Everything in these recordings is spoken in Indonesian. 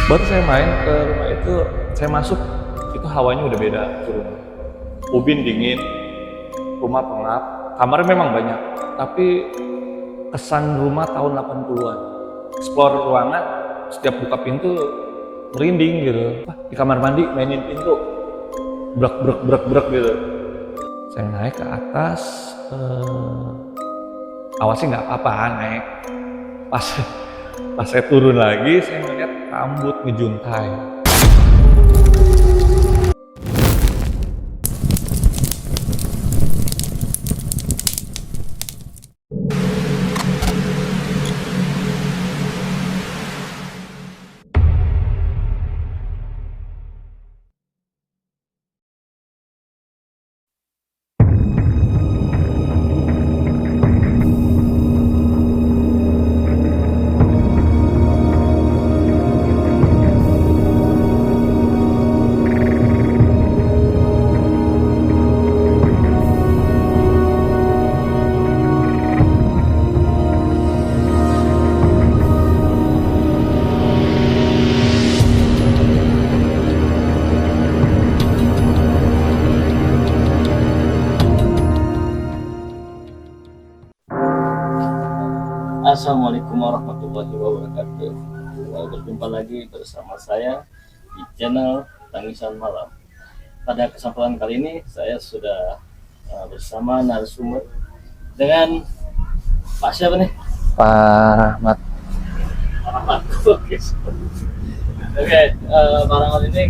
Baru saya main ke rumah itu, saya masuk, itu hawanya udah beda ke rumah. Ubin dingin, rumah pengap, kamarnya memang banyak, tapi kesan rumah tahun 80-an. Explore ruangan, setiap buka pintu merinding gitu. Di kamar mandi mainin pintu, brek brek brek brek gitu. Saya naik ke atas, awasnya nggak apa-apa naik. Pas saya turun lagi, saya melihat rambut ngejuntai. Assalamualaikum warahmatullahi wabarakatuh. Berjumpa lagi bersama saya di channel Tangisan Malam. Pada kesempatan kali ini saya sudah bersama narasumber dengan Pak siapa nih? Pak Rahmat. Rahmat. Oke. Pak Rahmat ini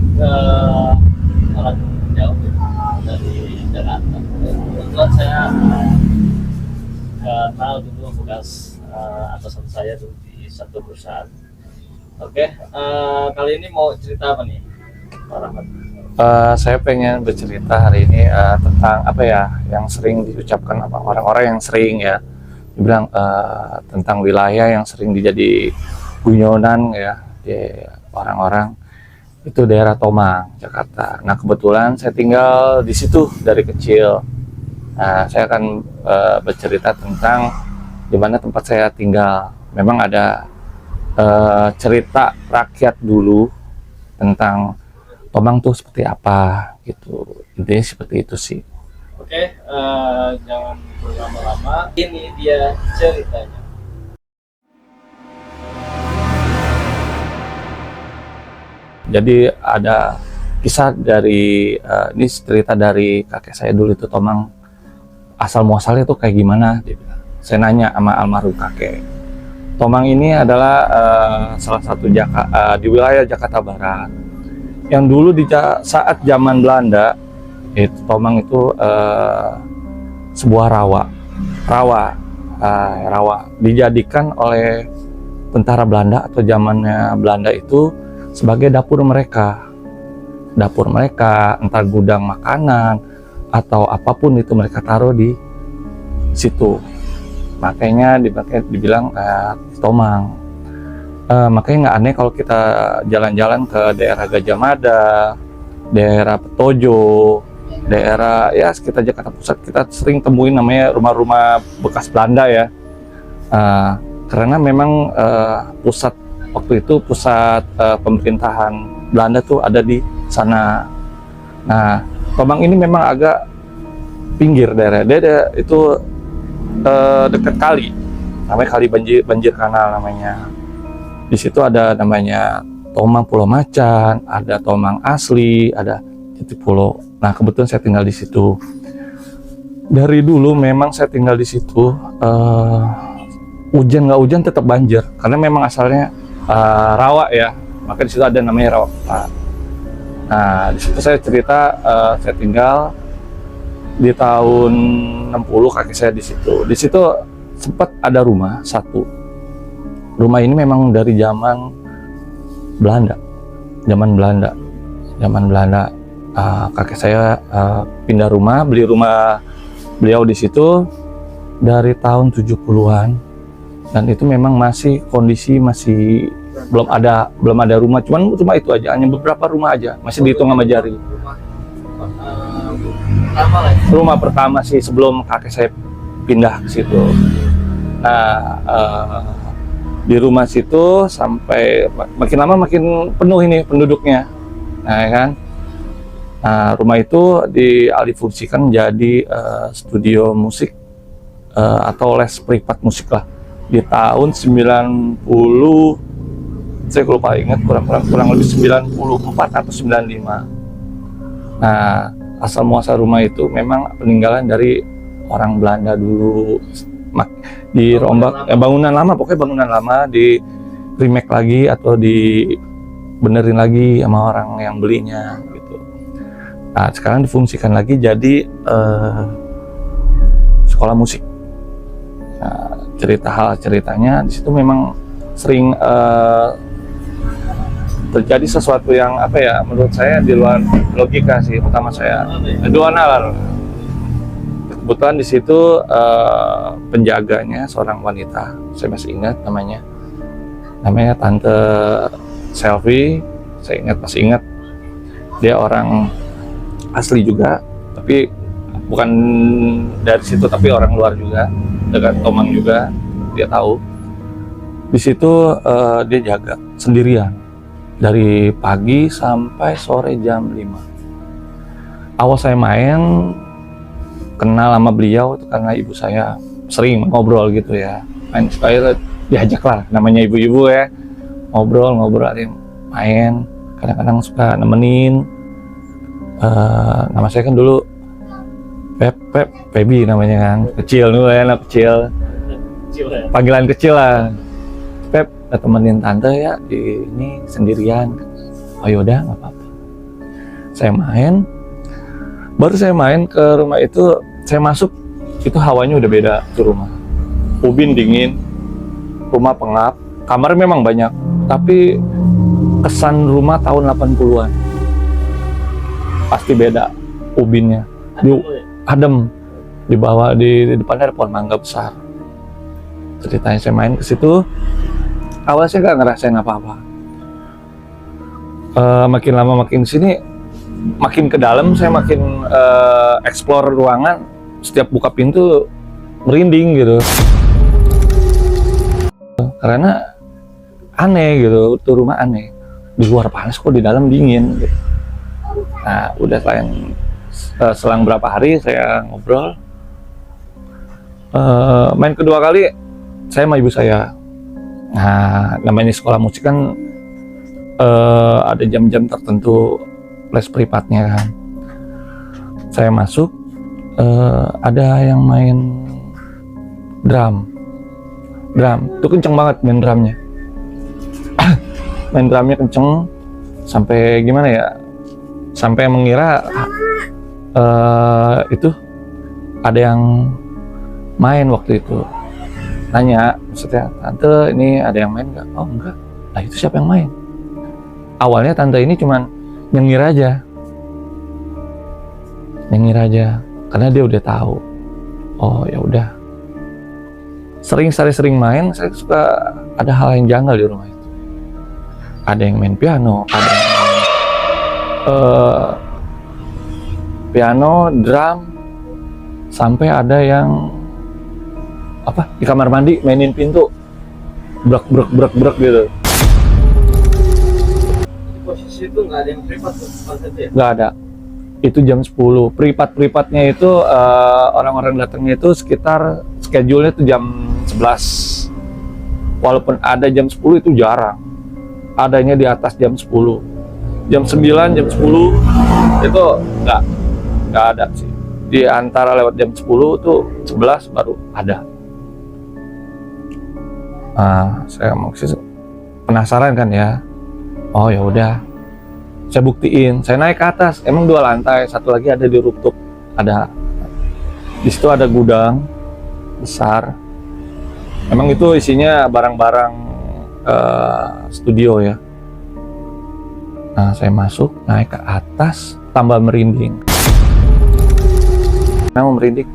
orang jauh dari Jakarta. Kebetulan saya kenal dulu bekas atasan saya dulu di satu perusahaan. Kali ini mau cerita apa nih, Pak Rahmat? Saya pengen bercerita hari ini tentang apa ya yang sering diucapkan apa orang-orang yang sering ya dibilang tentang wilayah yang sering dijadi guyonan ya di orang-orang, itu daerah Tomang, Jakarta. Nah kebetulan saya tinggal di situ dari kecil. Nah saya akan bercerita tentang di mana tempat saya tinggal. Memang ada cerita rakyat dulu tentang Tomang tuh seperti apa gitu, intinya seperti itu sih. Jangan berlama-lama, ini dia ceritanya. Jadi ada kisah dari ini cerita dari kakek saya dulu, itu Tomang asal muasalnya tuh kayak gimana dia bilang. Saya nanya sama almarhum kakek, Tomang ini adalah salah satu di wilayah Jakarta Barat yang dulu saat zaman Belanda itu Tomang itu sebuah rawa dijadikan oleh tentara Belanda atau zamannya Belanda itu sebagai dapur mereka, entah gudang makanan atau apapun itu mereka taruh di situ. Makanya dibilang Tomang. Makanya nggak aneh kalau kita jalan-jalan ke daerah Gajah Mada, daerah Petojo, daerah ya sekitar Jakarta Pusat, kita sering temuin namanya rumah-rumah bekas Belanda ya. Karena memang pusat waktu itu pemerintahan Belanda tuh ada di sana. Nah, Tomang ini memang agak pinggir daerah. Dia itu dekat kali, namanya kali banjir kanal namanya. Di situ ada namanya Tomang Pulau Macan, ada Tomang asli, ada Jati Pulau. Nah kebetulan saya tinggal di situ. Dari dulu memang saya tinggal di situ. Hujan nggak hujan tetap banjir, karena memang asalnya rawa ya. Maka di situ ada namanya rawa. Nah di situ saya cerita, saya tinggal di tahun 60, kaki saya di situ. Di situ sempat ada rumah satu. Rumah ini memang dari zaman Belanda. Kakek saya pindah rumah, beli rumah beliau di situ dari tahun 70-an. Dan itu memang masih kondisi belum ada rumah, cuma itu aja, hanya beberapa rumah aja, masih dihitung sama jari. Rumah pertama sih sebelum kakek saya pindah ke situ. Nah, Di rumah situ sampai makin lama makin penuh ini penduduknya. Nah, ya kan. Nah, rumah itu dialihfungsikan jadi studio musik atau les privat musik lah. Di tahun 90, saya lupa ingat, kurang lebih 94 atau 95. Nah, asal muasal rumah itu memang peninggalan dari orang Belanda dulu. Dirombak bangunan lama, pokoknya bangunan lama di remake lagi atau dibenerin lagi sama orang yang belinya gitu. Nah, sekarang difungsikan lagi jadi sekolah musik. Nah, ceritanya di situ memang sering terjadi sesuatu yang apa ya, menurut saya di luar logika sih, pertama saya dua nalar. Kebetulan di situ penjaganya seorang wanita, saya masih ingat namanya Tante Selvi, masih ingat. Dia orang asli juga, tapi bukan dari situ, tapi orang luar juga, dekat Tomang juga. Dia tahu di situ dia jaga sendirian dari pagi sampai sore jam 5. Awal saya main kenal sama beliau itu karena ibu saya sering ngobrol gitu ya, main supaya diajak lah, namanya ibu-ibu ya, ngobrol main, kadang-kadang suka nemenin. Nama saya kan dulu Pebi namanya kan, kecil dulu ya, anak kecil, panggilan kecil lah. Pep, temenin tante ya di ini sendirian. Oh yaudah, nggak apa-apa. Baru saya main ke rumah itu, saya masuk, itu hawanya udah beda tuh rumah. Ubin dingin, rumah pengap, kamar memang banyak, tapi kesan rumah tahun 80-an. Pasti beda ubinnya. Adem. Di bawah, di depannya ada pohon mangga besar. Ceritanya saya main ke situ, awalnya saya nggak ngerasain apa-apa. Makin lama makin sini, makin ke dalam, saya makin explore ruangan. Setiap buka pintu merinding gitu, karena aneh gitu, tuh rumah aneh. Di luar panas kok di dalam dingin gitu. Nah, udah selang berapa hari saya ngobrol, main kedua kali saya sama ibu saya. Nah, namanya sekolah musik kan ada jam-jam tertentu les privatnya kan. Saya masuk, ada yang main drum itu kenceng banget main drumnya. Main drumnya kenceng sampai gimana ya, sampai mengira itu ada yang main waktu itu. Nanya, maksudnya, tante ini ada yang main nggak? Oh enggak. Nah itu siapa yang main? Awalnya tante ini cuman nyengir aja, karena dia udah tahu. Oh ya udah. Sering main, saya suka ada hal yang janggal di rumah itu. Ada yang main piano, ada yang main piano, drum, sampai ada yang di kamar mandi mainin pintu, brek gitu. Posisi itu nggak ada yang privat tuh, ya? Nggak ada. Itu jam 10. Privatnya itu orang-orang datangnya itu sekitar schedule-nya itu jam 11. Walaupun ada jam 10 itu jarang. Adanya di atas jam 10. Jam 9, jam 10 itu nggak ada sih. Di antara lewat jam 10 tuh 11 baru ada. Nah, saya penasaran kan ya. Oh ya udah. Saya buktiin, saya naik ke atas. Emang 2 lantai, satu lagi ada di rooftop. Ada. Di situ ada gudang besar. Emang itu isinya barang-barang studio ya. Nah, saya masuk, naik ke atas, tambah merinding. Merinding.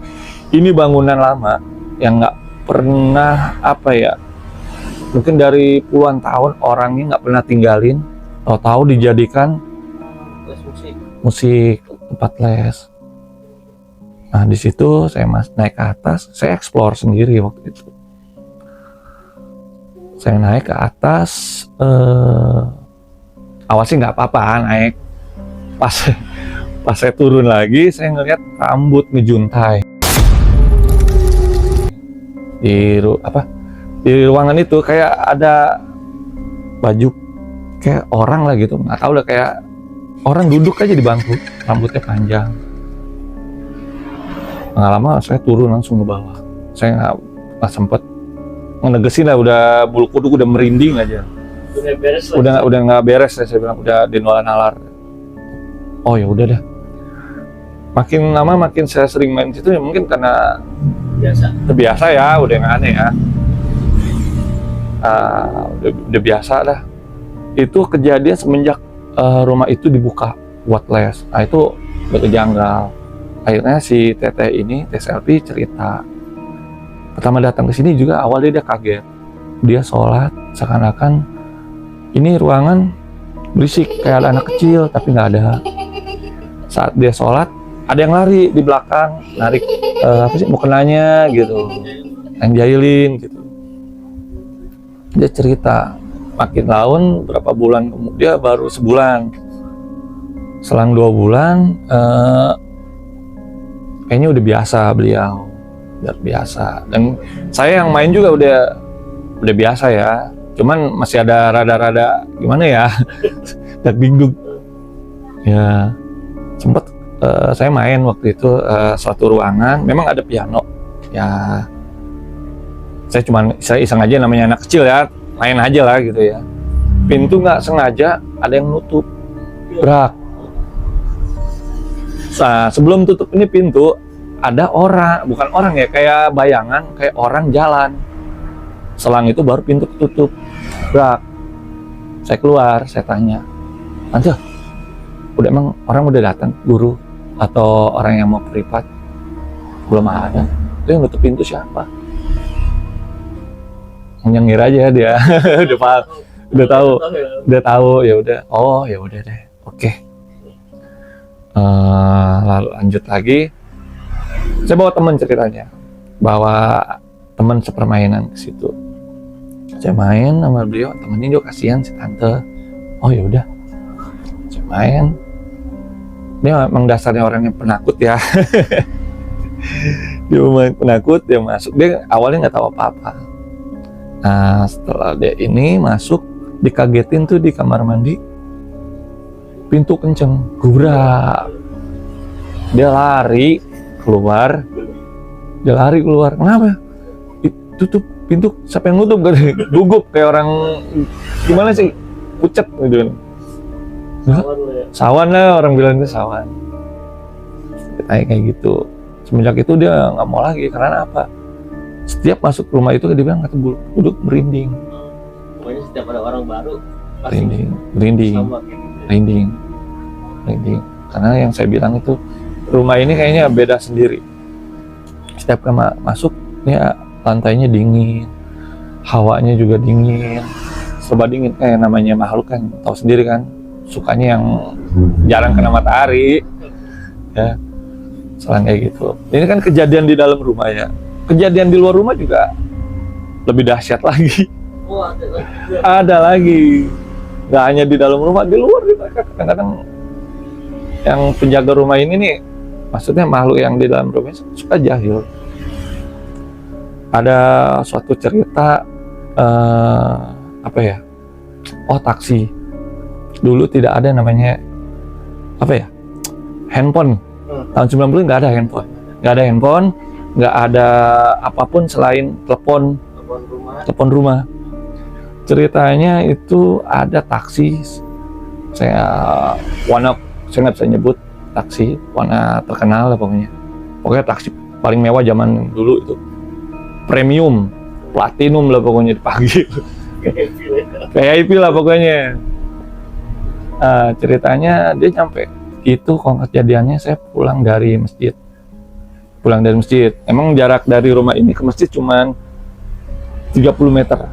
Ini bangunan lama yang nggak pernah mungkin dari puluhan tahun orangnya nggak pernah tinggalin. Tahu dijadikan musik, tempat les. Nah di situ saya naik ke atas, saya explore sendiri waktu itu. Saya naik ke atas, awal sih nggak apa-apa naik. Pas saya turun lagi, saya ngeliat rambut ngejuntai di ruangan itu, kayak ada baju kayak orang lah gitu, nggak tahu lah, kayak orang duduk aja di bangku, rambutnya panjang. Nggak lama saya turun langsung ke bawah. Saya nggak sempet ngenegesin lah, udah bulu kuduk udah merinding aja. Udah beres lah. Udah nggak beres, saya bilang udah dinalar. Oh ya udah dah. Makin lama makin saya sering main situ, ya mungkin karena terbiasa ya, udah nggak aneh ya. Udah biasa dah. Itu kejadian semenjak rumah itu dibuka buat les. Nah itu berkejanggal. Akhirnya si teteh ini, Teh Selvi cerita. Pertama datang ke sini juga awalnya dia kaget. Dia sholat seakan-akan ini ruangan berisik kayak ada anak kecil, tapi nggak ada. Saat dia sholat ada yang lari di belakang, narik mukenanya gitu, yang jahilin gitu. Dia cerita makin tahun berapa bulan kemudian, baru sebulan, selang 2 bulan kayaknya udah biasa beliau, udah biasa. Dan saya yang main juga udah biasa ya, cuman masih ada rada-rada gimana ya, dagdingdug ya. Sempet saya main waktu itu suatu ruangan, memang ada piano ya. Saya iseng aja, namanya anak kecil ya, main aja lah gitu ya. Pintu nggak sengaja ada yang nutup, brak. Nah, sebelum tutup ini pintu ada orang, bukan orang ya, kayak bayangan, kayak orang jalan. Selang itu baru pintu tutup, brak. Saya keluar, saya tanya, "Tante, emang orang udah datang, guru atau orang yang mau privat?" "Belum ada." "Itu yang nutup pintu siapa?" Nyengir aja dia. udah tahu ya udah. Oh ya udah deh, oke. Lalu lanjut lagi, saya bawa teman ceritanya, bawa teman sepermainan ke situ. Saya main sama beliau, temennya juga kasihan si tante. Oh ya udah, saya main. Dia memang dasarnya orang yang penakut ya. Dia memang penakut, dia masuk. Dia awalnya nggak tahu apa-apa. Nah setelah dia ini masuk, dikagetin tuh di kamar mandi, pintu kenceng, gubrak. Dia lari keluar. Kenapa? Tutup pintu, siapa yang nutup? Gugup kayak orang gimana sih, pucet gitu. Sawan lah, orang bilang itu sawan. Kayak gitu. Semenjak itu dia nggak mau lagi. Karena apa? Setiap masuk rumah itu dia bilang kata bulu kuduk merinding. Pokoknya setiap ada orang baru merinding. Karena yang saya bilang itu, rumah ini kayaknya beda sendiri. Setiap masuk, ya lantainya dingin, hawanya juga dingin, serba dingin. Kayak namanya makhluk kan, tahu sendiri kan, sukanya yang jarang kena matahari, ya, selang kayak gitu. Ini kan kejadian di dalam rumah ya. Kejadian di luar rumah juga lebih dahsyat lagi. Oh, ada lagi. Nggak hanya di dalam rumah, di luar juga kadang-kadang yang penjaga rumah ini nih, maksudnya makhluk yang di dalam rumah suka jahil. Ada suatu cerita taksi. Dulu tidak ada namanya handphone. Tahun 90 nggak ada handphone, nggak ada apapun selain telepon rumah. Ceritanya itu ada taksi, saya nggak bisa nyebut taksi, warna terkenal lah pokoknya taksi paling mewah zaman dulu itu, premium, platinum lah pokoknya dipanggil. VIP lah pokoknya. Ceritanya dia nyampe itu, kalau kejadiannya saya pulang dari masjid. Emang jarak dari rumah ini ke masjid cuman 30 meter.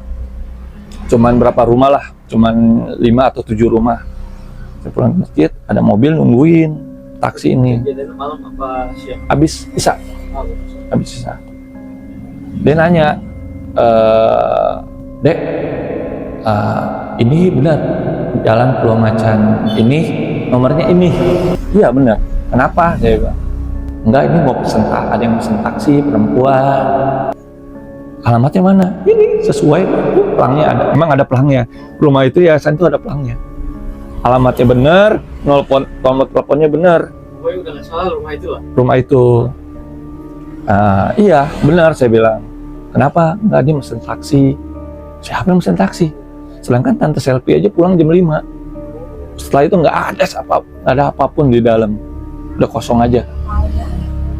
Cuman berapa rumah lah, cuman 5 atau 7 rumah. Saya pulang ke masjid, ada mobil nungguin taksi ini. Kejadian malam apa siang? Habis Isya. Dia nanya, Dek, ini benar Jalan Pulau Macan ini nomornya ini. Iya benar. Kenapa? Saya bilang, enggak, ini mau pesen, ada yang pesen taksi perempuan. Alamatnya mana? Ini sesuai, pelangnya ada. Emang ada pelangnya. Rumah itu yayasan itu ada pelangnya. Alamatnya benar, nomor teleponnya benar. Pokoknya udah nggak salah rumah itu lah. Rumah itu. Iya benar, saya bilang. Kenapa? Enggak, dia mesen taksi. Siapa yang mesen taksi? Sedangkan tante Selfie aja pulang jam 5. Setelah itu nggak ada apapun di dalam, udah kosong aja.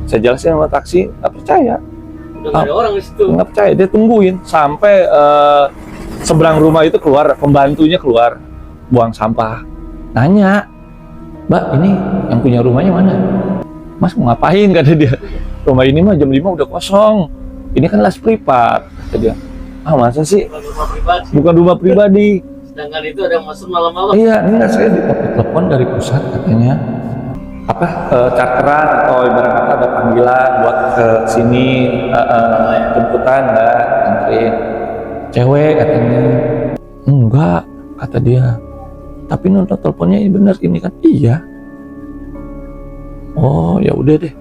Saya jelasin sama taksi, nggak percaya. Udah nggak ada orang di situ. Nggak percaya, dia tungguin sampai seberang rumah itu keluar, pembantunya keluar buang sampah. Nanya, Mbak, ini yang punya rumahnya mana? Mas mau ngapain, kata dia. Rumah ini mah jam 5 udah kosong. Ini kan las privat, kata dia. Masa sih? Bukan rumah pribadi. Bukan rumah pribadi. Sedangkan itu ada yang masuk malam-malam. Iya, enggak, saya ditelepon dari pusat katanya. Charteran atau ibarat kata ada panggilan buat ke sini, jemputan enggak, anterin. Cewek katanya. Enggak, kata dia. Tapi nonton teleponnya ini bener ini kan. Iya. Oh, ya udah deh.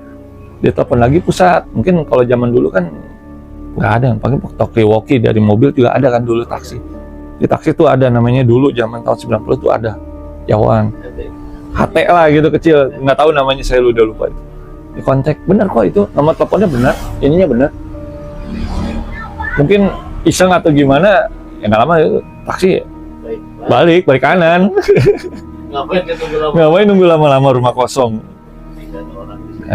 Dia telepon lagi pusat. Mungkin kalau zaman dulu kan nggak ada, pakai talkie-walkie dari mobil juga ada kan dulu taksi. Di taksi tuh ada namanya dulu zaman tahun 90 tuh ada Yawan. HT lah gitu kecil, nggak tahu namanya, saya udah lupa itu. Di kontak, benar kok itu, nomor teleponnya benar, ininya benar. Mungkin iseng atau gimana, ya nggak lama itu taksi balik kanan. Ngapain dia tunggu lama? Ngapain nunggu lama-lama rumah kosong. Tidak ada orang di situ.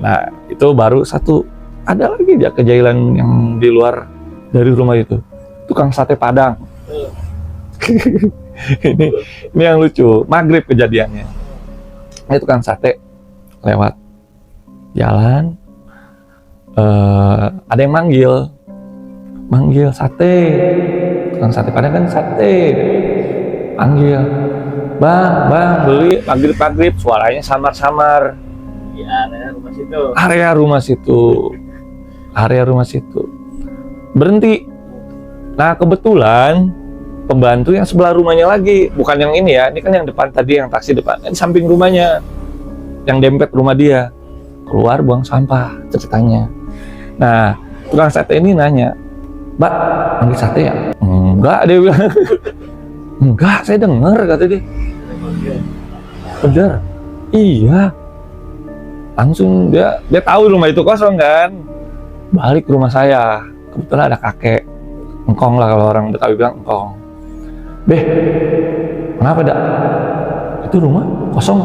Nah itu baru satu. Ada lagi dia kejailan yang di luar dari rumah itu, tukang sate Padang. ini yang lucu, maghrib kejadiannya. Ini tukang sate lewat jalan, ada yang manggil sate, tukang sate Padang kan sate, panggil, bang beli maghrib, suaranya samar-samar. Di area rumah situ. Berhenti. Nah kebetulan pembantu yang sebelah rumahnya lagi, bukan yang ini ya, ini kan yang depan tadi, yang taksi depan, ini samping rumahnya, yang dempet rumah dia, keluar buang sampah ceritanya. Nah tukang sate ini nanya, Mbak, manggil sate ya? Enggak, dia bilang. Enggak, saya dengar, kata dia. Bener? Iya. Langsung dia tahu rumah itu kosong kan, balik ke rumah saya. Kebetulan ada kakek, engkong lah kalau orang Betawi bilang engkong. Beh, kenapa dak? Itu rumah kosong.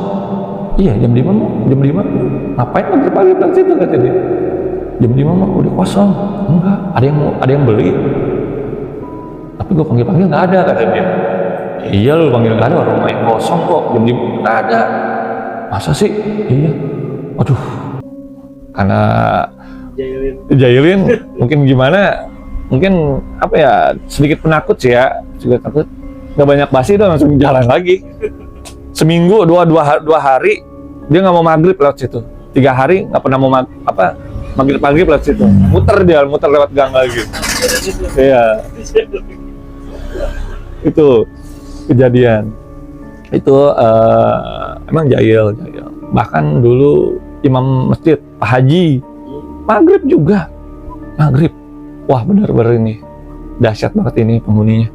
Iya, jam 5 ngapain pagi-pagi bilang situ, kata dia. Jam 5 mah udah kosong. Enggak, ada yang beli. Tapi gue panggil nggak ada, kata dia. Iya, lu panggil nggak ada, rumah yang kosong kok, jam 5 nggak ada. Masa sih? Iya. Waduh, karena jailin mungkin gimana, mungkin apa ya, sedikit penakut sih ya, juga takut nggak banyak basi, itu langsung jalan lagi. Seminggu dua hari dia nggak mau maghrib lewat situ, 3 hari nggak pernah mau maghrib lewat situ, muter lewat gang lagi. Iya, itu kejadian itu emang jahil. Bahkan dulu imam masjid Pak Haji maghrib juga, wah benar-benar ini dahsyat banget ini penghuninya.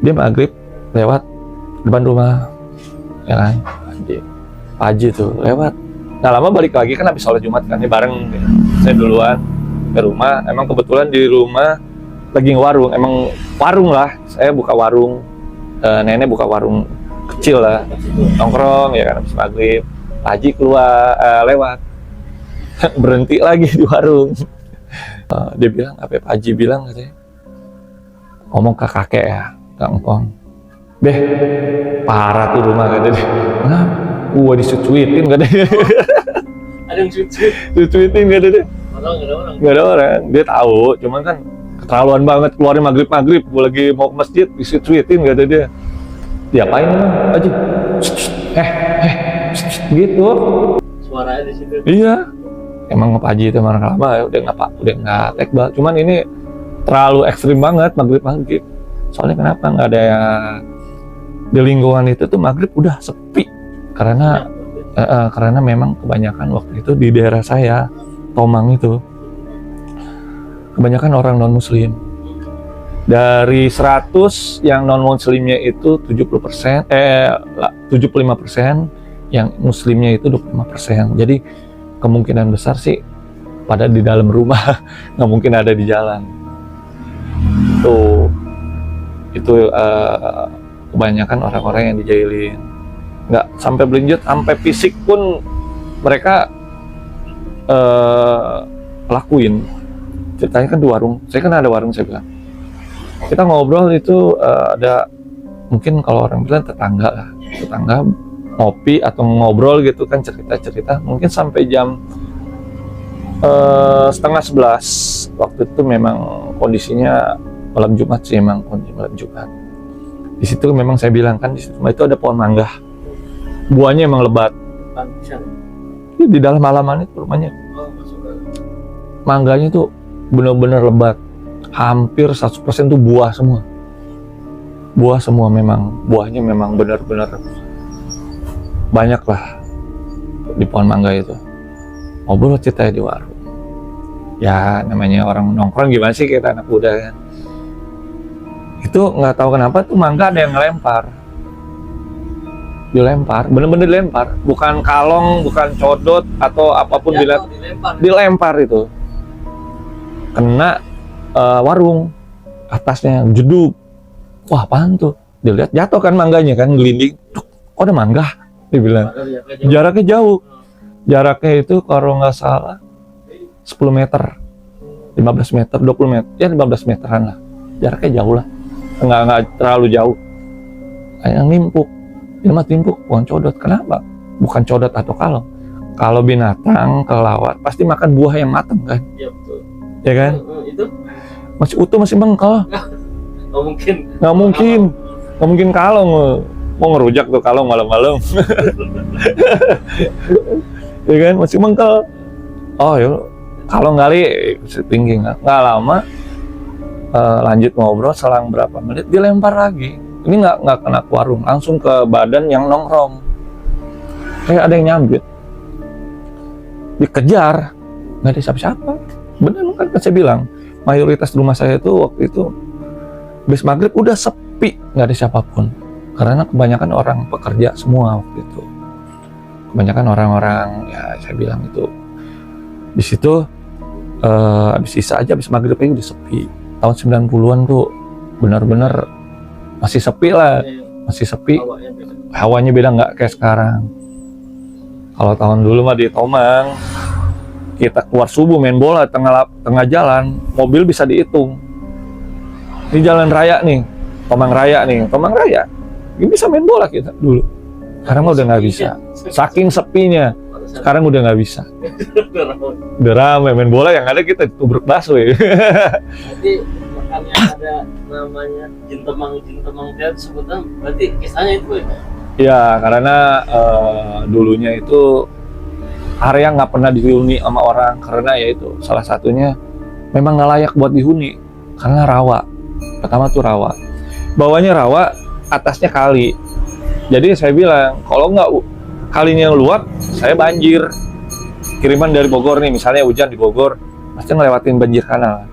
Dia maghrib lewat depan rumah, ya kan, Pak Haji tuh lewat. Nah lama balik lagi kan habis sholat Jumat kan, ini bareng ya. Saya duluan ke rumah, emang kebetulan di rumah lagi warung, emang warung lah, saya buka warung, nenek buka warung kecil lah, nongkrong ya kan habis maghrib. Pak Haji keluar lewat, berhenti lagi di warung. Dia bilang, apa Pak Haji bilang, katanya ngomong ke kakek ya, ke engkong, Beh, parah tuh rumah, kata dia. Kenapa? Gua disucuitin, kata dia. Ada yang Sucuitin, kata dia. Nggak ada orang. Dia tahu, cuman kan keterlaluan banget, keluarin maghrib, gua lagi mau ke masjid disucuitin, kata dia. Diapain emang, Haji? Gitu. Suaranya di situ. Iya. Emang Pak Haji itu marah lama ya, udah nggak tekbal. Cuman ini terlalu ekstrim banget maghrib. Soalnya kenapa nggak ada di lingkungan itu tuh maghrib udah sepi karena memang kebanyakan waktu itu di daerah saya Tomang itu kebanyakan orang non muslim. Dari 100 yang non muslimnya itu 75%, yang muslimnya itu 25%. Jadi kemungkinan besar sih pada di dalam rumah, nggak mungkin ada di jalan. Itu kebanyakan orang-orang yang dijailin. Nggak sampai berlanjut, sampai fisik pun mereka lakuin. Ceritanya kan di warung, saya kan ada warung, saya bilang. Kita ngobrol itu ada, mungkin kalau orang bilang tetangga ngopi atau ngobrol gitu kan, cerita-cerita. Mungkin sampai jam 10:30 waktu itu memang kondisinya malam Jumat sih, memang kondisi malam Jumat. Di situ memang saya bilang kan di situ itu ada pohon mangga, buahnya emang lebat. Di dalam halaman itu rumahnya, mangganya tuh benar-benar lebat, hampir 100% tuh buah semua memang, buahnya memang benar-benar banyak lah di pohon mangga itu. Ngobrol ceritanya di warung, ya namanya orang nongkrong gimana sih kita anak muda kan. Itu nggak tahu kenapa tuh mangga ada yang dilempar, bener-bener dilempar, bukan kalong, bukan codot atau apapun, dilempar itu kena warung atasnya, jeduk. Wah, apaan tuh? Dilihat jatuh kan mangganya kan, gelinding. Kok ada mangga? Dibilang. Jaraknya jauh. Jaraknya itu kalau nggak salah 10 meter, 15 meter, 20 meter, ya 15 meteran lah. Jaraknya jauh lah. Nggak terlalu jauh. Kayak nimpuk. Ini mah timpuk, bukan codot. Kenapa? Bukan codot atau kalong. Kalau binatang kelelawar pasti makan buah yang matang kan? Iya betul. Ya kan? Itu masih utuh, masih bengkal. Nggak mungkin kalong. Mau ngerujak tuh kalong malam-malam. Ya kan, masih bengkal. Oh ya, kalong kali setinggi nggak lama. Lanjut ngobrol, selang berapa menit dilempar lagi. Ini nggak kena ke warung, langsung ke badan yang nongkrong. Kayak ada yang nyambit. Dikejar, nggak ada siapa-siapa. Bener kan saya bilang, mayoritas rumah saya itu waktu itu habis maghrib udah sepi, nggak ada siapapun. Karena kebanyakan orang pekerja semua waktu itu. Kebanyakan orang-orang, ya saya bilang itu di situ habis sisa aja, habis maghrib aja udah sepi. Tahun 90-an tuh benar-benar masih sepi lah, masih sepi. Hawanya beda, nggak kayak sekarang. Kalau tahun dulu mah di Tomang, kita keluar subuh main bola tengah jalan, mobil bisa dihitung. Ini jalan raya nih, Tomang Raya, ini bisa main bola kita dulu. Sekarang udah nggak bisa, saking sepinya. Sekarang udah nggak bisa. Udah ramai main bola, yang ada kita tubruk bakso ya. Jadi makanya ada namanya Jin Temang dia sebutan, berarti kisahnya itu ya? Ya, karena dulunya itu area nggak pernah dihuni sama orang, karena ya itu salah satunya memang nggak layak buat dihuni karena rawa. Pertama tuh rawa, bawahnya rawa, atasnya kali. Jadi saya bilang kalau nggak kalinya yang luap, saya banjir. Kiriman dari Bogor nih, misalnya hujan di Bogor, pasti ngelewatin banjir kanal.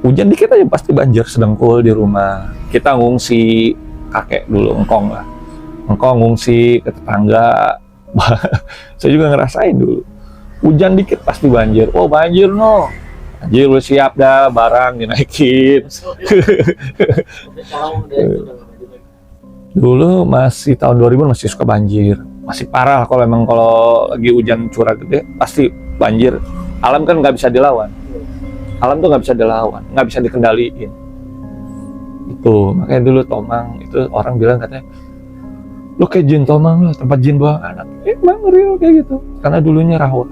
Hujan dikit aja pasti banjir sedengkul di rumah. Kita ngungsi, kakek dulu engkong lah, ngungsi ke tetangga. Saya juga ngerasain dulu. Hujan dikit pasti banjir. Oh banjir no. Banjir udah siap dah, barang dinaikin. Dulu masih tahun 2000 masih suka banjir. Masih parah kalau lagi hujan curah gede pasti banjir. Alam kan nggak bisa dilawan. Alam tuh nggak bisa dilawan, nggak bisa dikendaliin. Itu makanya dulu Tomang itu orang bilang katanya, lu kayak jin Tomang lah, tempat jin buang anak. Emang real kayak gitu. Karena dulunya rawa.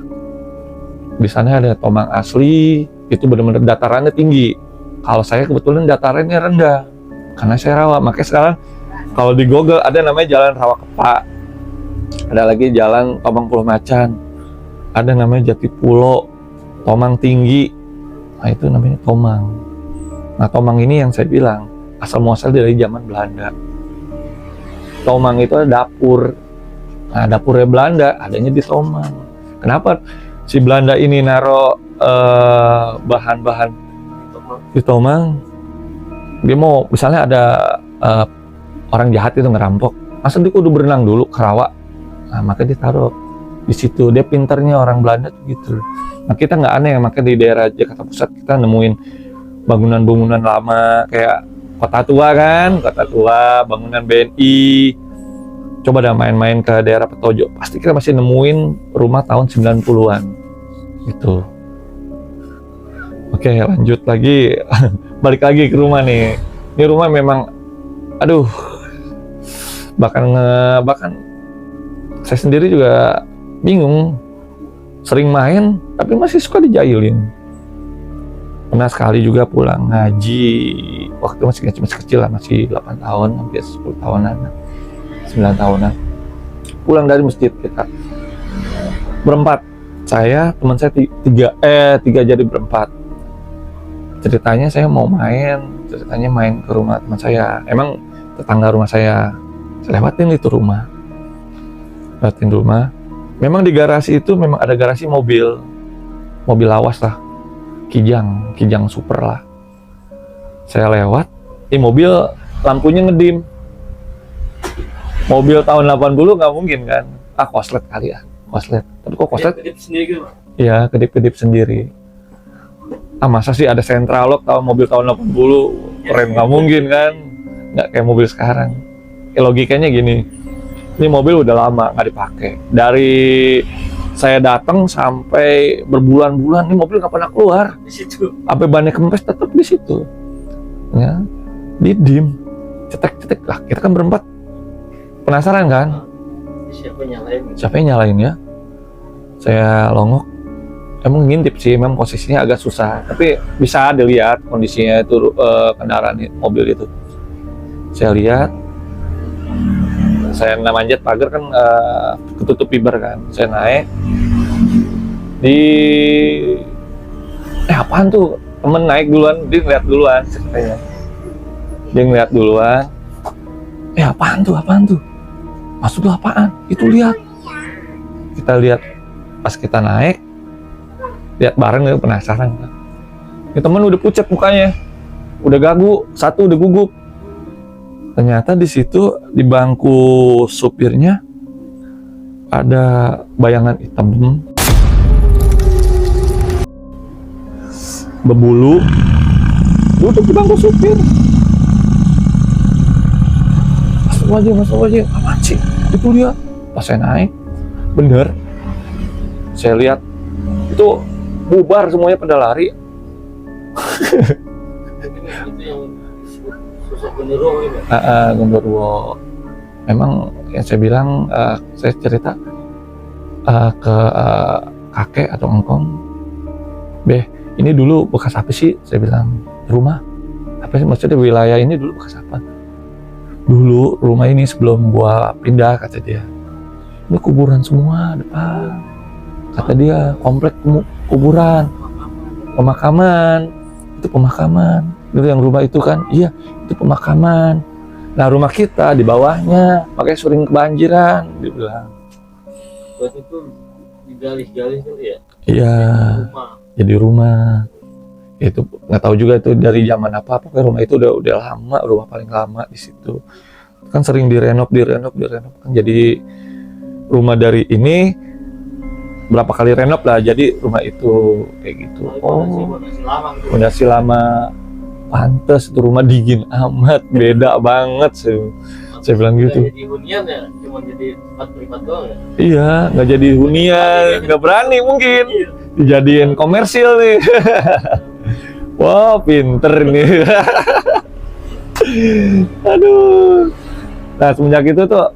Di sana ada Tomang asli, itu benar-benar datarannya tinggi. Kalau saya kebetulan datarannya rendah, karena saya rawa. Makanya sekarang kalau di Google ada namanya Jalan Rawa Kepak, ada lagi Jalan Tomang Pulau Macan, ada namanya Jati Pulo, Tomang Tinggi. Nah itu namanya Tomang. Nah, tomang ini yang saya bilang asal muasal dari zaman Belanda. Tomang itu ada dapur. Nah, dapurnya Belanda adanya di Tomang. Kenapa si Belanda ini naruh bahan-bahan di Tomang? Dia mau misalnya ada orang jahat itu ngerampok, masa dia kudu berenang dulu ke rawa. Nah, maka dia taruh di situ. Dia pintarnya orang Belanda tuh gitu. Nah, kita nggak aneh, makanya di daerah Jakarta Pusat kita nemuin bangunan-bangunan lama kayak Kota Tua kan, Kota Tua, bangunan BNI. Coba dah main-main ke daerah Petojo, pasti kita masih nemuin rumah tahun 90-an gitu. Oke, lanjut lagi. Balik lagi ke rumah nih. Ini rumah memang aduh, bahkan saya sendiri juga bingung. Sering main tapi masih suka dijailin. Pernah sekali juga pulang ngaji waktu masih kecil lah, masih 8 tahun hampir 10 tahunan, 9 tahunan. Pulang dari masjid kita berempat, saya teman saya tiga jadi berempat. Ceritanya saya mau main ke rumah teman saya, emang tetangga rumah saya lewatin itu rumah. Memang di garasi itu memang ada garasi mobil lawas lah, kijang super lah. Saya lewat, mobil lampunya ngedim. Mobil tahun 80 nggak mungkin kan? Koslet kali ya, koslet. Tapi kok koslet? Kedip sendiri gitu. Iya, kedip-kedip sendiri. Masa sih ada central lock mobil tahun 80? Keren, nggak mungkin kan? Nggak kayak mobil sekarang. Logikanya gini, ini mobil udah lama nggak dipakai. Dari saya datang sampai berbulan-bulan, ini mobil nggak pernah keluar. Di situ. Sampai bannya kempes tetap di situ. Ya, didim, cetek-cetek lah. Kita kan berempat penasaran kan? Siapa yang nyalain ya? Saya longok. Emang ngintip sih, memang posisinya agak susah. Tapi bisa dilihat kondisinya itu kendaraan mobil itu. Saya lihat. Saya manjat pagar kan ketutup fiber kan. Saya naik apaan tuh? Temen naik duluan, dia ngeliat duluan ceritanya. Dia ngeliat duluan. Apaan tuh? Maksud lu apaan? Itu lihat. Kita lihat pas kita naik, lihat bareng, penasaran kan. Ini temen udah pucat mukanya, udah gagu, satu udah gugup. Ternyata di situ di bangku supirnya ada bayangan hitam berbulu duduk di bangku supir. Masuk aja, apaan sih? Itu lihat. Pas saya naik, bener. Saya lihat itu bubar semuanya pada lari. Itu yang sosok genderuwo gitu. Genderuwo. Memang yang saya bilang, saya cerita ke kakek atau engkong, Beh, ini dulu bekas apa sih? Saya bilang, rumah. Apa sih maksudnya wilayah ini dulu bekas apa? Dulu rumah ini sebelum gua pindah, kata dia, ini kuburan semua depan. Kata dia, komplek kuburan, pemakaman. Itu pemakaman. Dulu yang rumah itu kan, iya itu pemakaman. Nah rumah kita di bawahnya, makanya sering kebanjiran, dia bilang. Waktu itu digali-gali tuh ya? Iya, jadi rumah. Itu nggak tahu juga itu dari zaman apa, pokoknya rumah itu udah lama, rumah paling lama di situ. Kan sering direnov kan, jadi rumah dari ini berapa kali renov lah, jadi rumah itu kayak gitu. Fondasi lama, pantes itu rumah dingin amat, beda banget sih. Saya bilang gitu. Jadi hunian ya, cuma jadi tempat privat doang ya? Iya, nggak jadi hunian, nggak berani mungkin dijadiin komersil nih. Wah, pinter nih. Aduh. Nah, semenjak itu tuh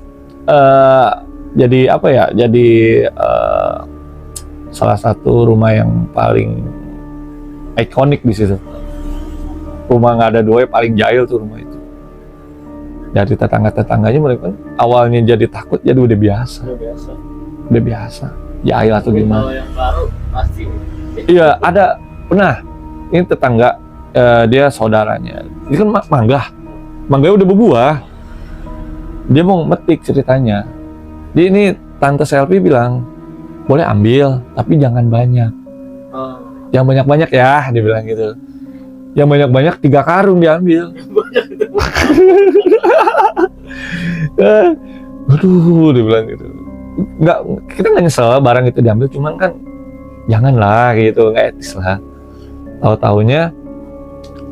jadi apa ya? Jadi salah satu rumah yang paling ikonik di situ. Rumah nggak ada dua, paling jahil tuh rumah itu. Dari tetangga-tetangganya mereka awalnya jadi takut, jadi udah biasa. Udah biasa. Jahil atau gimana? Kalau yang baru pasti. Iya, ada pernah. Ini tetangga dia saudaranya. Ini kan mangganya udah berbuah. Dia mau metik ceritanya. Dia ini tante Selfie bilang, boleh ambil, tapi jangan banyak. Oh. Yang banyak-banyak ya, dia bilang gitu. Yang banyak-banyak 3 karung diambil. Aduh, dia bilang gitu. Nggak, kita nggak nyesel barang itu diambil, cuman kan janganlah gitu, nggak etis lah. Tahu-taunya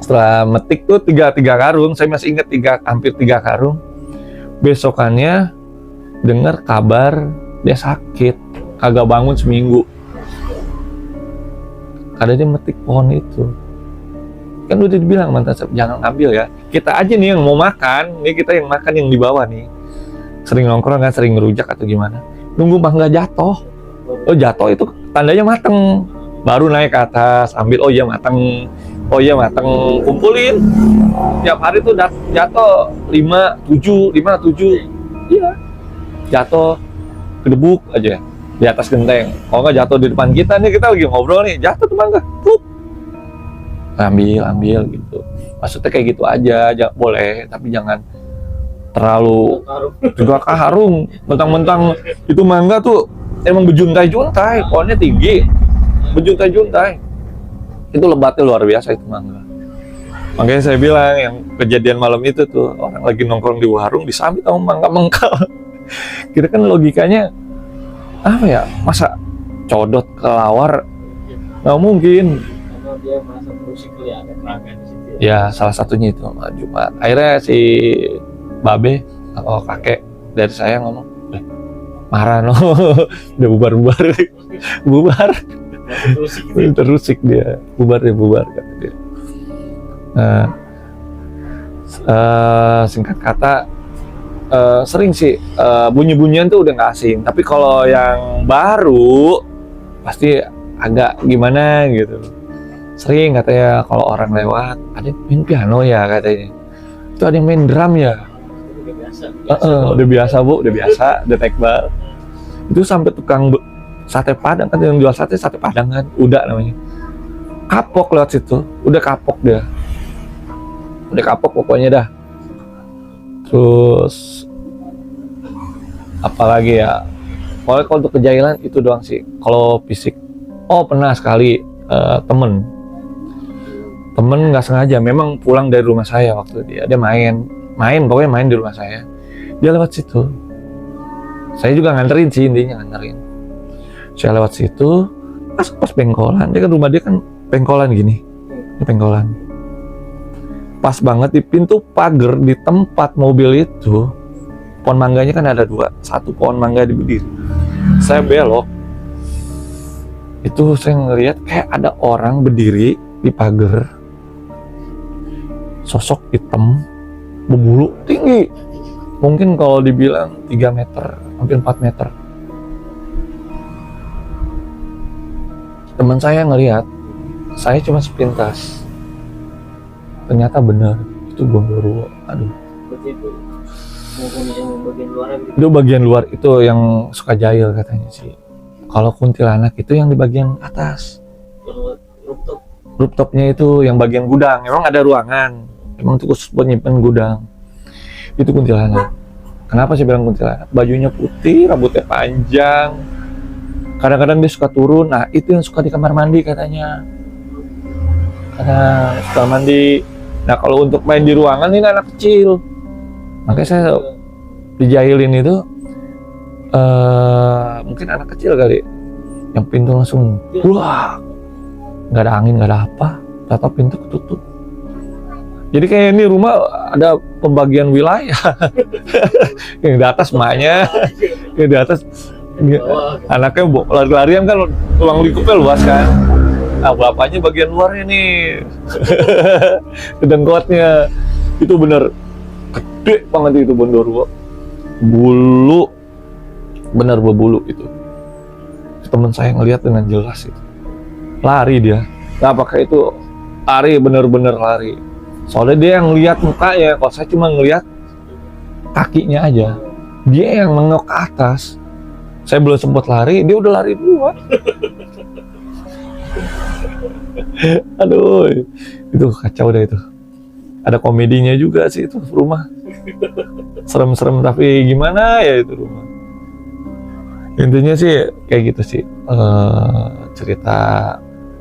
setelah metik tuh 3 karung, saya masih ingat hampir 3 karung. Besokannya dengar kabar dia sakit, kagak bangun seminggu. Karena dia metik pohon itu. Kan udah dibilang mantan jangan ambil ya. Kita aja nih yang mau makan, nih kita yang makan yang di bawah nih. Sering nongkrong kan, sering ngerujak atau gimana. Nunggu mangga jatuh. Oh jatuh itu tandanya mateng. Baru naik ke atas, ambil, oh iya mateng. Oh iya mateng, kumpulin. Tiap hari tuh jatuh 5, 7. Iya. Jatuh kedebuk aja di atas genteng. Kalau nggak jatuh di depan kita nih, kita lagi ngobrol nih, jatuh tuh mangga. Ambil gitu. Maksudnya kayak gitu aja, boleh, tapi jangan terlalu juga karung. Mentang-mentang itu mangga tuh emang bejuntai-juntai, pohonnya tinggi, bejuntai-juntai. Itu lebatnya luar biasa itu mangga. Makanya saya bilang yang kejadian malam itu tuh orang lagi nongkrong di warung disambit sama mangga mengkal. Kira kan logikanya apa ya? Masa codot kelawar? Nggak mungkin. Karena dia merasa terusik ya, ada kerangka di situ. Ya salah satunya itu Jumat. Akhirnya si Babe atau kakek dari saya ngomong, marah no, udah bubar. Terusik dia, bubar kata dia. Singkat kata, sering sih bunyi-bunyian tuh udah nggak asing. Tapi kalau yang baru pasti agak gimana gitu. Sering katanya kalau orang lewat, ada yang main piano ya katanya. Itu ada yang main drum ya. Udah biasa bu, udah tekbal. Itu sampai tukang sate padang kan, yang jual sate padang kan, udah namanya. Kapok lewat situ, udah kapok dia. Udah kapok pokoknya dah. Terus apalagi ya? Kalau untuk kejailan itu doang sih. Kalau fisik, pernah sekali temen nggak sengaja, memang pulang dari rumah saya waktu dia main pokoknya main di rumah saya. Dia lewat situ. Saya juga nganterin sih, intinya nganterin. Saya lewat situ, pas pengkolan. Dia kan rumah dia kan pengkolan gini. Ini pengkolan. Pas banget di pintu pagar di tempat mobil itu, pohon mangganya kan ada 2. Satu pohon mangga berdiri. Saya belok. Itu saya ngelihat kayak ada orang berdiri di pagar. Sosok hitam, berbulu tinggi. Mungkin kalau dibilang 3 meter, hampir 4 meter. Teman saya ngelihat, saya cuma sepintas. Ternyata benar, itu Gondoruo. Aduh. Begitu. Yang bagian luar gitu. Itu bagian luar itu yang suka jahil katanya sih. Kalau kuntilanak itu yang di bagian atas. Rooftopnya itu yang bagian gudang. Emang ada ruangan. Emang itu khusus buat nyimpen gudang. Itu kuntilanak. Kenapa saya bilang kuntilanak? Bajunya putih, rambutnya panjang. Kadang-kadang dia suka turun. Nah itu yang suka di kamar mandi katanya. Karena suka mandi. Nah kalau untuk main di ruangan ini anak kecil. Makanya saya dijahilin itu mungkin anak kecil kali. Yang pintu langsung wah, nggak ada angin, nggak ada apa. Ternyata pintu ketutup. Jadi kayak ini rumah ada pembagian wilayah. Yang di atas emaknya, yang di atas anaknya lari-larian kan, ruang lingkupnya luas kan. Nah bapaknya bagian luarnya nih, kedengkotnya itu bener gede banget itu Gondoruo, bulu bener berbulu itu. Teman saya ngelihat dengan jelas itu, lari dia. Nah apakah itu lari, bener-bener lari? Soalnya dia yang lihat mukanya, kalau saya cuma ngelihat kakinya aja. Dia yang nengok ke atas. Saya belum sempat lari, dia udah lari duluan. Aduh, itu kacau deh itu. Ada komedinya juga sih itu rumah. Serem-serem tapi gimana ya itu rumah. Intinya sih kayak gitu sih. Cerita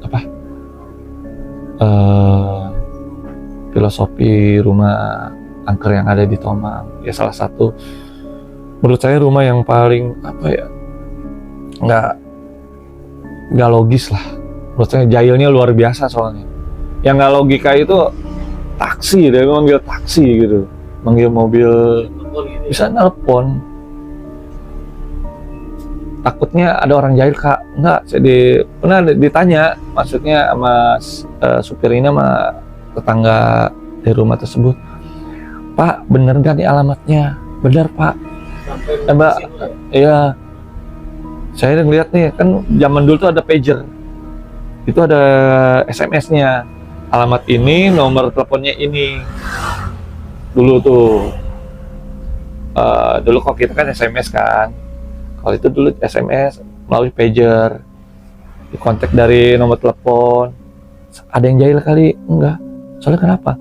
apa? Filosofi rumah angker yang ada di Tomang. Ya salah satu menurut saya rumah yang paling apa ya? Nggak logis lah. Menurut saya jahilnya luar biasa soalnya. Yang nggak logika itu taksi, dia manggil taksi gitu, manggil mobil Telepon gitu ya. bisa nelpon. Takutnya ada orang jahil kak, enggak. Pernah ditanya, maksudnya sama supir ini sama tetangga di rumah tersebut, Pak bener nggak nih alamatnya? Bener Pak. Sampai Mbak, ke situ ya. iya. Saya ngeliat nih, kan zaman dulu tuh ada pager. Itu ada SMS-nya. Alamat ini, nomor teleponnya ini. Dulu tuh. Dulu kok kita kan SMS kan. Kalau itu dulu SMS melalui pager. Dikontak dari nomor telepon. Ada yang jahil kali? Enggak. Soalnya kenapa?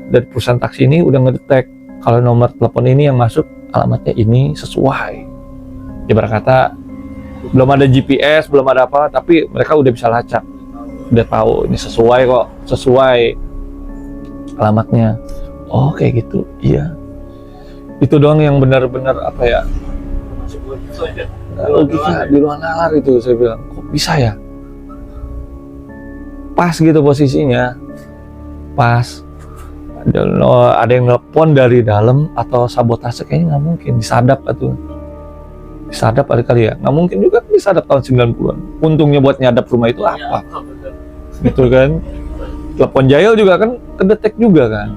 Dari perusahaan taksi ini udah ngedetek kalau nomor telepon ini yang masuk alamatnya ini sesuai. Ibarat kata belum ada GPS, belum ada apa, tapi mereka udah bisa lacak, udah tahu ini sesuai kok, sesuai alamatnya. Oh kayak gitu, iya. Itu doang yang benar-benar apa ya? Masih belum bisa ya. Logika di luar nalar itu, saya bilang kok bisa ya? Pas gitu posisinya, pas. Ada yang nelpon dari dalam atau sabotase kayaknya nggak mungkin, disadap atau disadap ada kali ya, nggak mungkin juga disadap tahun 90-an. Untungnya buat nyadap rumah itu apa? Ya, bener. Gitu kan. Telepon jahil juga kan kedetek juga kan.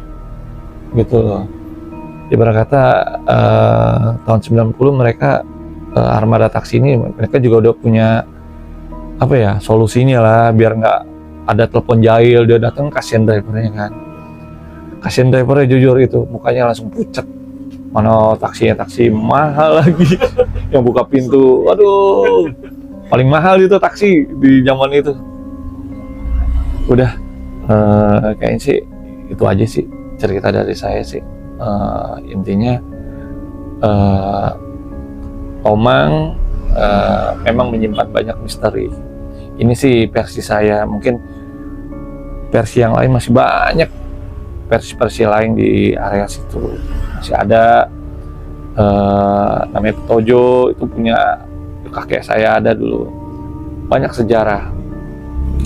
Gitu loh. Ibarat kata tahun 90 mereka armada taksi ini mereka juga udah punya apa ya, solusinya lah biar nggak ada telepon jahil dia datang, kasihan drivernya kan. Kasihan drivernya jujur itu, mukanya langsung pucat. Mana taksi mahal lagi yang buka pintu, waduh paling mahal itu taksi di zaman itu. Udah kayaknya sih itu aja sih cerita dari saya sih. Intinya Tomang memang menyimpan banyak misteri. Ini sih versi saya, mungkin versi yang lain masih banyak, versi-versi lain di area situ masih ada. Namanya Petojo, itu punya kakek saya ada dulu, banyak sejarah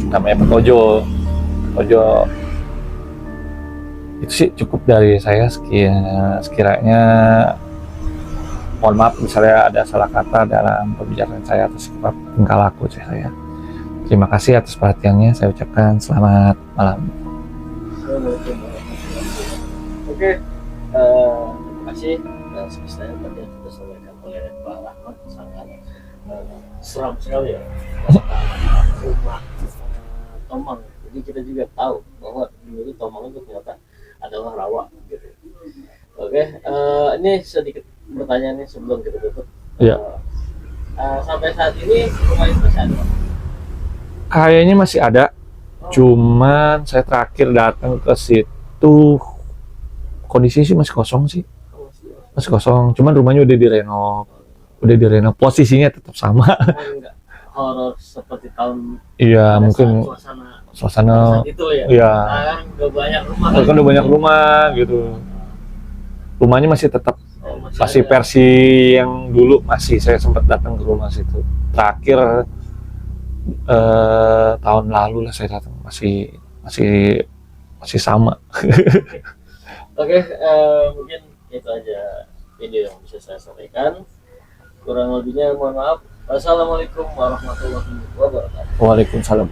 namanya Petojo. Itu sih cukup dari saya. Sekiranya mohon maaf misalnya ada salah kata dalam pembicaraan saya atau sikap tingkah laku saya. Terima kasih atas perhatiannya, saya ucapkan selamat malam. Oke, terima kasih sebesarnya tadi yang sudah disampaikan oleh Pak Rahmat, sangat seram sekali ya rumah Tomang. Jadi kita juga tahu bahwa dulu Tomang itu ternyata adalah rawa gitu. Oke, ini sedikit pertanyaan nih sebelum kita tutup. Iya. Sampai saat ini rumah itu masih ada? Kayaknya masih ada, cuman saya terakhir datang ke situ kondisinya sih masih kosong sih. Masih kosong, cuman rumahnya udah direnov, posisinya tetap sama. Enggak horor seperti tahun Iya, pada mungkin saat suasana saat itu ya. iya. Kan udah banyak rumah. Kan udah banyak rumah gitu. Rumahnya masih tetap masih ada. versi yang dulu, masih saya sempat datang ke rumah situ. Terakhir tahun lalu lah saya datang, masih sama. Oke, mungkin itu aja video yang bisa saya sampaikan. Kurang lebihnya mohon maaf. Wassalamualaikum warahmatullahi wabarakatuh. Waalaikumsalam.